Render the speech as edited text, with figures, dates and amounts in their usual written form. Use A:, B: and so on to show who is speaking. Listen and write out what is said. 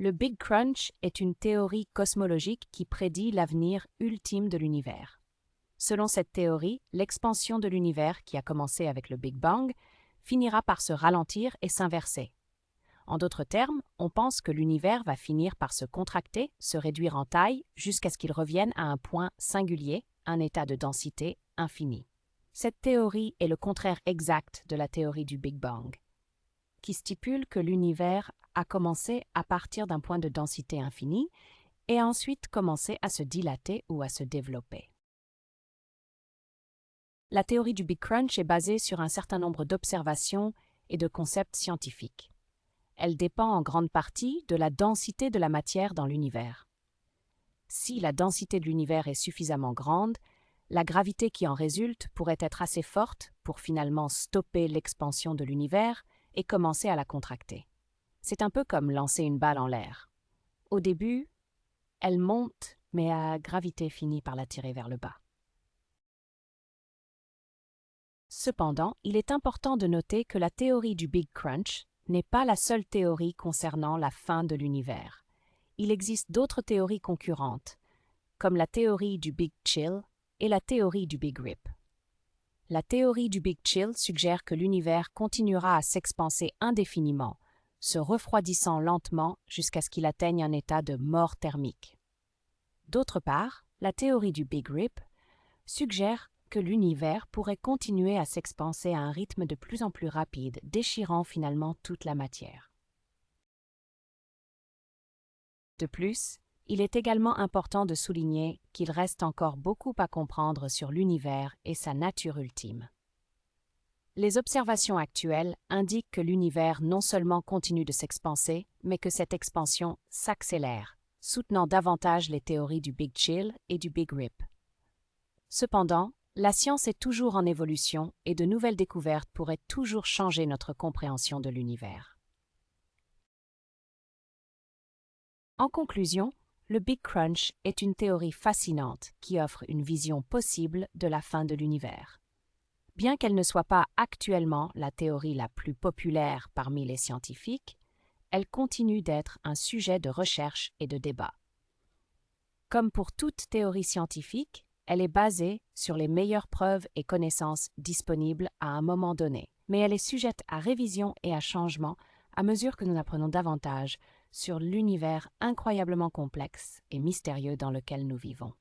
A: Le Big Crunch est une théorie cosmologique qui prédit l'avenir ultime de l'univers. Selon cette théorie, l'expansion de l'univers, qui a commencé avec le Big Bang, finira par se ralentir et s'inverser. En d'autres termes, on pense que l'univers va finir par se contracter, se réduire en taille, jusqu'à ce qu'il revienne à un point singulier, un état de densité infini. Cette théorie est le contraire exact de la théorie du Big Bang, qui stipule que l'univers a commencé à partir d'un point de densité infinie et a ensuite commencé à se dilater ou à se développer. La théorie du Big Crunch est basée sur un certain nombre d'observations et de concepts scientifiques. Elle dépend en grande partie de la densité de la matière dans l'univers. Si la densité de l'univers est suffisamment grande, la gravité qui en résulte pourrait être assez forte pour finalement stopper l'expansion de l'univers et commencer à la contracter. C'est un peu comme lancer une balle en l'air. Au début, elle monte, mais la gravité finit par la tirer vers le bas. Cependant, il est important de noter que la théorie du Big Crunch n'est pas la seule théorie concernant la fin de l'univers. Il existe d'autres théories concurrentes, comme la théorie du Big Chill et la théorie du Big Rip. La théorie du Big Chill suggère que l'univers continuera à s'expanser indéfiniment, se refroidissant lentement jusqu'à ce qu'il atteigne un état de mort thermique. D'autre part, la théorie du Big Rip suggère que l'univers pourrait continuer à s'expanser à un rythme de plus en plus rapide, déchirant finalement toute la matière. De plus, il est également important de souligner qu'il reste encore beaucoup à comprendre sur l'univers et sa nature ultime. Les observations actuelles indiquent que l'univers non seulement continue de s'expanser, mais que cette expansion s'accélère, soutenant davantage les théories du Big Chill et du Big Rip. Cependant, la science est toujours en évolution et de nouvelles découvertes pourraient toujours changer notre compréhension de l'univers. En conclusion, le Big Crunch est une théorie fascinante qui offre une vision possible de la fin de l'univers. Bien qu'elle ne soit pas actuellement la théorie la plus populaire parmi les scientifiques, elle continue d'être un sujet de recherche et de débat. Comme pour toute théorie scientifique, elle est basée sur les meilleures preuves et connaissances disponibles à un moment donné, mais elle est sujette à révision et à changement à mesure que nous apprenons davantage sur l'univers incroyablement complexe et mystérieux dans lequel nous vivons.